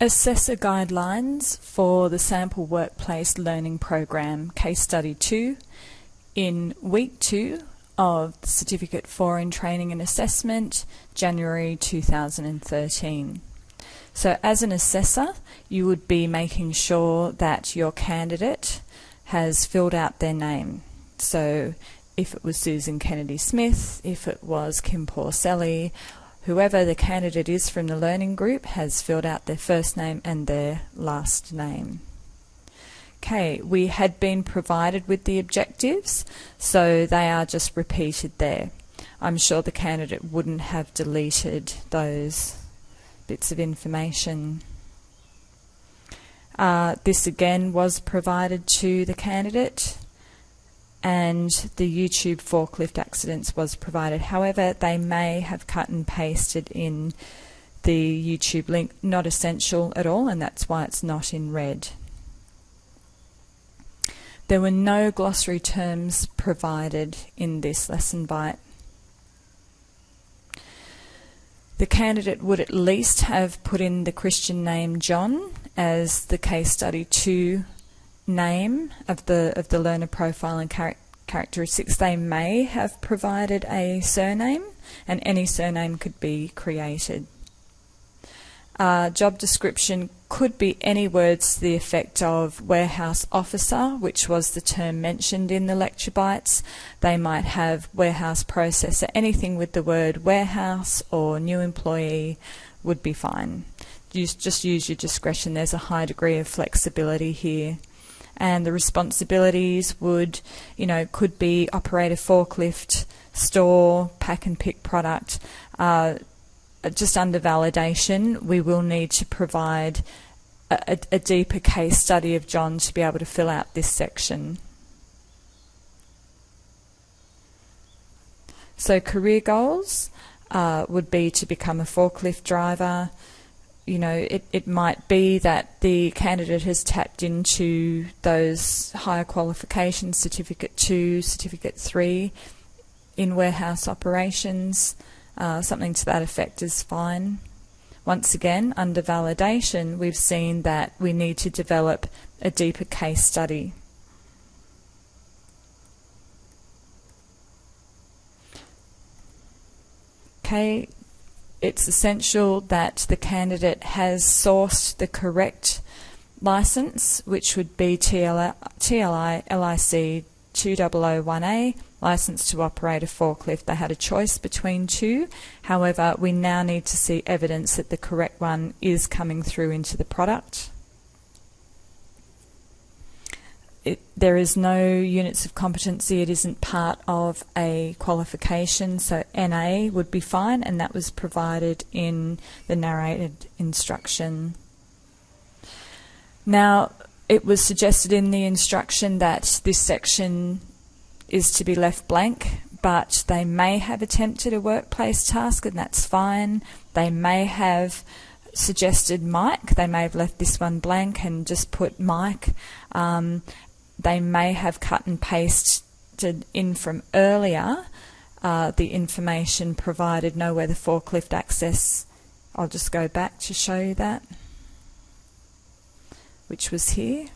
Assessor guidelines for the Sample Workplace Learning Program, Case Study 2, in Week 2 of the Certificate 4 in Training and Assessment, January 2013. So as an assessor, you would be making sure that your candidate has filled out their name. So if it was Susan Kennedy Smith, if it was Kim Porcelli, whoever the candidate is from the learning group has filled out their first name and their last name. Okay, we had been provided with the objectives, so they are just repeated there. I'm sure the candidate wouldn't have deleted those bits of information. This again was provided to the candidate, and the YouTube forklift accidents was provided. However, they may have cut and pasted in the YouTube link, not essential at all, and that's why it's not in red. There were no glossary terms provided in this lesson bite. The candidate would at least have put in the Christian name John as the Case Study 2 name of the learner profile and characteristics. They may have provided a surname, and any surname could be created. Job description could be any words to the effect of warehouse officer, which was the term mentioned in the lecture bites. They might have warehouse processor. Anything with the word warehouse or new employee would be fine. Just use your discretion. There's a high degree of flexibility here. And the responsibilities would, could be operator forklift, store, pack and pick product. Just under validation, we will need to provide a deeper case study of John to be able to fill out this section. So career goals would be to become a forklift driver. It might be that the candidate has tapped into those higher qualifications, Certificate 2, Certificate 3 in warehouse operations. Something to that effect is fine. Once again, under validation, we've seen that we need to develop a deeper case study. Okay. It's essential that the candidate has sourced the correct license, which would be TLI LIC 2001A, license to operate a forklift. They had a choice between two. However, we now need to see evidence that the correct one is coming through into the product. There is no units of competency. It isn't part of a qualification, so NA would be fine, and that was provided in the narrated instruction. Now, it was suggested in the instruction that this section is to be left blank, but they may have attempted a workplace task, and that's fine. They may have suggested Mike. They may have left this one blank and just put Mike. They may have cut and pasted in from earlier the information provided, know where the forklift access. I'll just go back to show you that, which was here.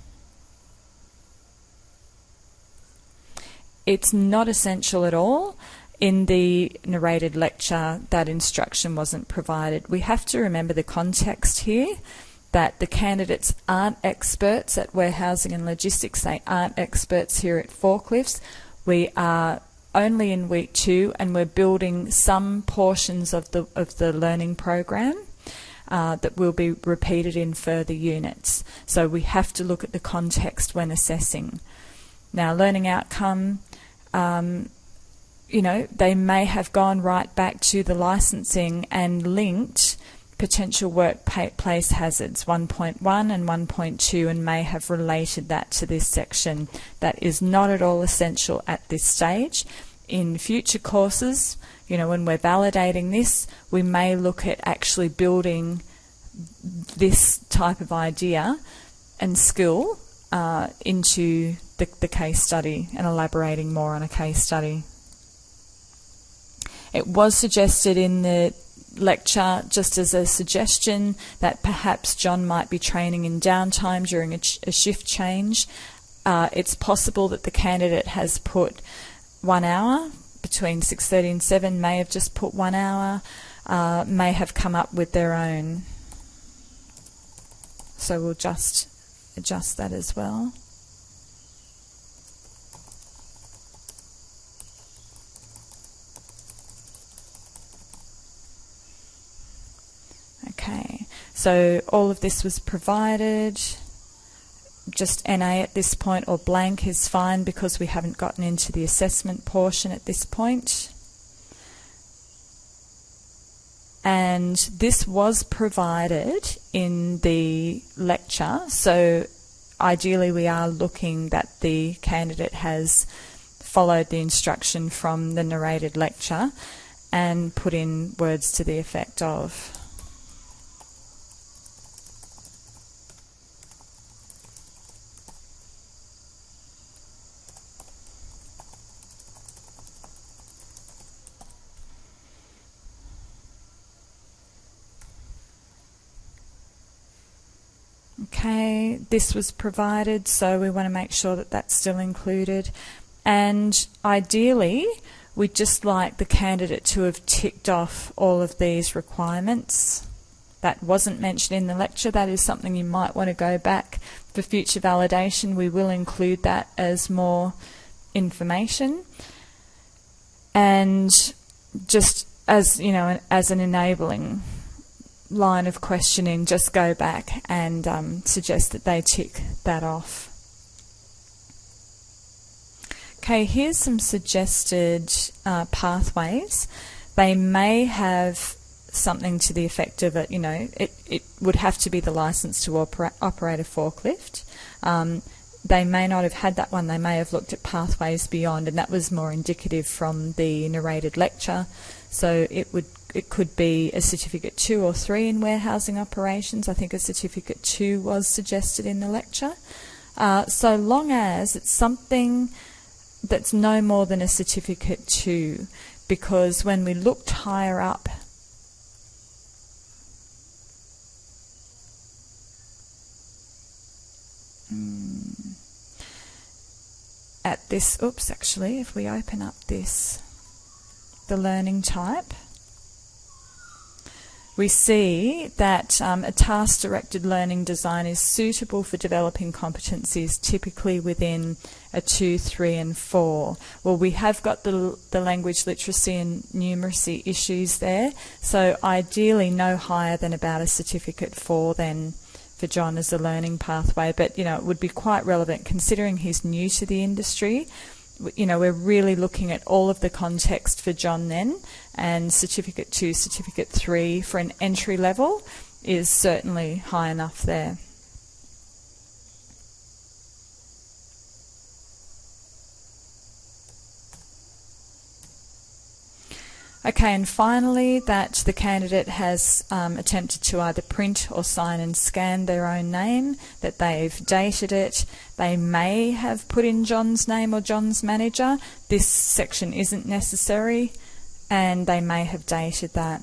It's not essential at all. In the narrated lecture, that instruction wasn't provided. We have to remember the context here, that the candidates aren't experts at warehousing and logistics. They aren't experts here at forklifts. We are only in week 2, and we're building some portions of the learning program that will be repeated in further units. So we have to look at the context when assessing. Now, learning outcome, they may have gone right back to the licensing and linked potential workplace hazards 1.1 and 1.2 and may have related that to this section. That is not at all essential at this stage. In future courses, when we're validating this, we may look at actually building this type of idea and skill into the case study and elaborating more on a case study. It was suggested in the lecture just as a suggestion that perhaps John might be training in downtime during a shift change. It's possible that the candidate has put 1 hour, between 6:30 and 7, may have just put 1 hour, may have come up with their own. So we'll just adjust that as well. Okay, so all of this was provided. Just NA at this point, or blank is fine because we haven't gotten into the assessment portion at this point. And this was provided in the lecture, so ideally we are looking that the candidate has followed the instruction from the narrated lecture and put in words to the effect of. Okay, this was provided, so we want to make sure that that's still included. And ideally, we'd just like the candidate to have ticked off all of these requirements. That wasn't mentioned in the lecture. That is something you might want to go back for future validation. We will include that as more information. And just as, you know, as an enabling line of questioning, just go back and suggest that they tick that off. Okay, here's some suggested pathways. They may have something to the effect of it, you know, it would have to be the license to operate a forklift. They may not have had that one. They may have looked at pathways beyond, and that was more indicative from the narrated lecture. So it could be a Certificate 2 or 3 in warehousing operations. I think a Certificate 2 was suggested in the lecture. So long as it's something that's no more than a Certificate 2, because when we looked higher up, at this, oops, actually, if we open up this, the learning type, we see that a task-directed learning design is suitable for developing competencies typically within a 2, 3 and 4. Well, we have got the language literacy and numeracy issues there, so ideally no higher than about a Certificate 4 then for John as a learning pathway. But, you know, it would be quite relevant considering he's new to the industry. You know, we're really looking at all of the context for John then, and Certificate 2, Certificate 3 for an entry level is certainly high enough there. Okay, and finally that the candidate has attempted to either print or sign and scan their own name, that they've dated it. They may have put in John's name or John's manager. This section isn't necessary, and they may have dated that.